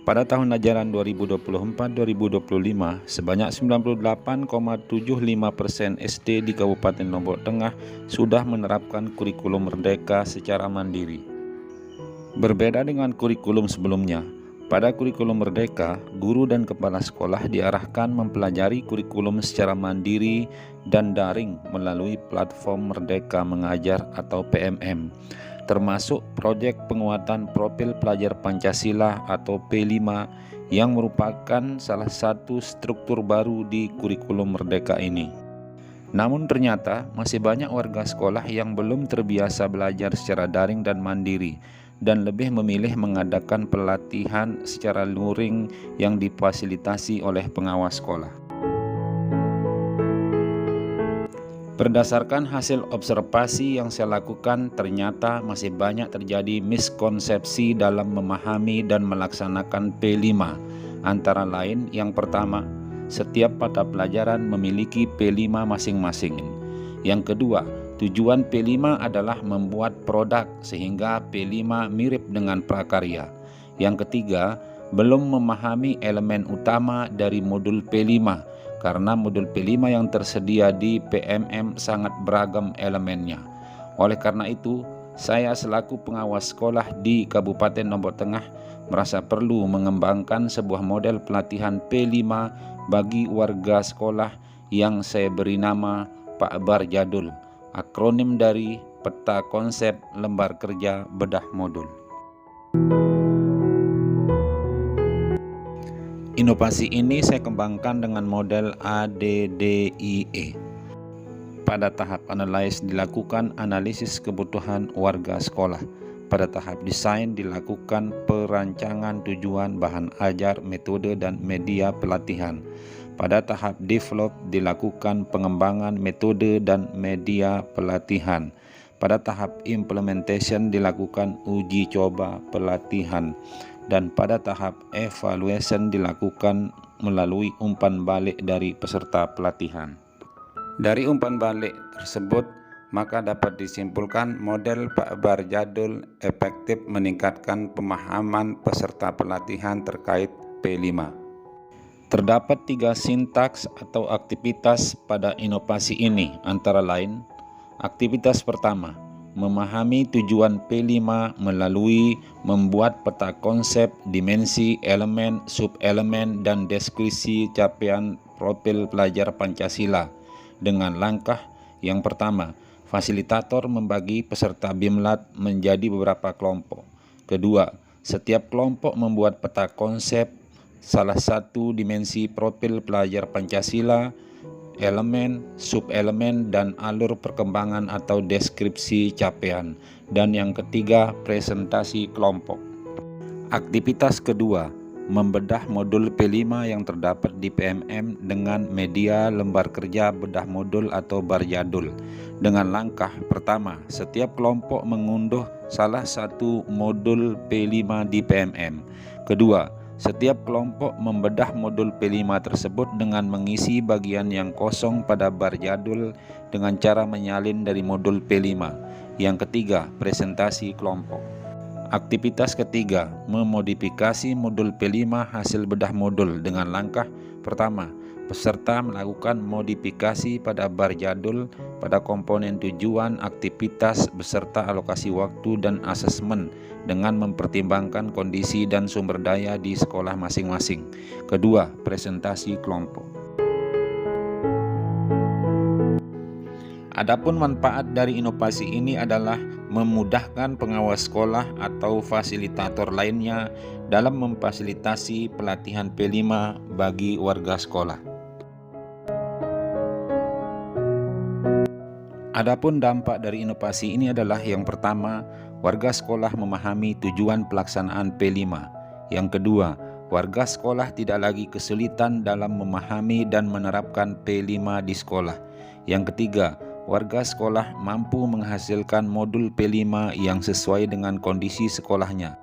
Pada tahun ajaran 2024-2025, sebanyak 98,75% SD di Kabupaten Lombok Tengah sudah menerapkan kurikulum Merdeka secara mandiri. Berbeda dengan kurikulum sebelumnya, pada kurikulum Merdeka, guru dan kepala sekolah diarahkan mempelajari kurikulum secara mandiri dan daring melalui platform Merdeka Mengajar atau PMM, termasuk proyek penguatan profil pelajar Pancasila atau P5 yang merupakan salah satu struktur baru di kurikulum Merdeka ini. Namun ternyata masih banyak warga sekolah yang belum terbiasa belajar secara daring dan mandiri dan lebih memilih mengadakan pelatihan secara luring yang difasilitasi oleh pengawas sekolah. Berdasarkan hasil observasi yang saya lakukan, ternyata masih banyak terjadi miskonsepsi dalam memahami dan melaksanakan P5. Antara lain, yang pertama, setiap mata pelajaran memiliki P5 masing-masing. Yang kedua, tujuan P5 adalah membuat produk sehingga P5 mirip dengan prakarya. Yang ketiga, belum memahami elemen utama dari modul P5 karena modul P5 yang tersedia di PMM sangat beragam elemennya. Oleh karena itu, saya selaku pengawas sekolah di Kabupaten Lombok Tengah merasa perlu mengembangkan sebuah model pelatihan P5 bagi warga sekolah yang saya beri nama Pak Bar Jadul, akronim dari Peta Konsep Lembar Kerja Bedah Modul. Inovasi ini saya kembangkan dengan model ADDIE. Pada tahap analyze dilakukan analisis kebutuhan warga sekolah. Pada tahap desain dilakukan perancangan tujuan, bahan ajar, metode, dan media pelatihan. Pada tahap develop dilakukan pengembangan metode dan media pelatihan. Pada tahap implementation dilakukan uji coba pelatihan. Dan pada tahap evaluation dilakukan melalui umpan balik dari peserta pelatihan. Dari umpan balik tersebut, maka dapat disimpulkan model Pak Bar Jadul efektif meningkatkan pemahaman peserta pelatihan terkait P5. Terdapat 3 sintaks atau aktivitas pada inovasi ini, antara lain, aktivitas pertama, memahami tujuan P5 melalui membuat peta konsep, dimensi, elemen, subelemen, dan deskripsi capaian profil pelajar Pancasila dengan langkah yang pertama, fasilitator membagi peserta BIMLAT menjadi beberapa kelompok. Kedua, setiap kelompok membuat peta konsep salah satu dimensi profil pelajar Pancasila, elemen, subelemen, dan alur perkembangan atau deskripsi capaian. Dan yang ketiga, presentasi kelompok. Aktivitas kedua, membedah modul P5 yang terdapat di PMM dengan media lembar kerja bedah modul atau bar jadul. Dengan langkah pertama, setiap kelompok mengunduh salah satu modul P5 di PMM. Kedua, setiap kelompok membedah modul P5 tersebut dengan mengisi bagian yang kosong pada bar jadul dengan cara menyalin dari modul P5. Yang ketiga, presentasi kelompok. Aktivitas ketiga, memodifikasi modul P5 hasil bedah modul dengan langkah pertama, peserta melakukan modifikasi pada bar jadul pada komponen tujuan, aktivitas, beserta alokasi waktu dan asesmen dengan mempertimbangkan kondisi dan sumber daya di sekolah masing-masing. Kedua, presentasi kelompok. Adapun manfaat dari inovasi ini adalah memudahkan pengawas sekolah atau fasilitator lainnya dalam memfasilitasi pelatihan P5 bagi warga sekolah. Adapun dampak dari inovasi ini adalah yang pertama, warga sekolah memahami tujuan pelaksanaan P5. Yang kedua, warga sekolah tidak lagi kesulitan dalam memahami dan menerapkan P5 di sekolah. Yang ketiga, warga sekolah mampu menghasilkan modul P5 yang sesuai dengan kondisi sekolahnya.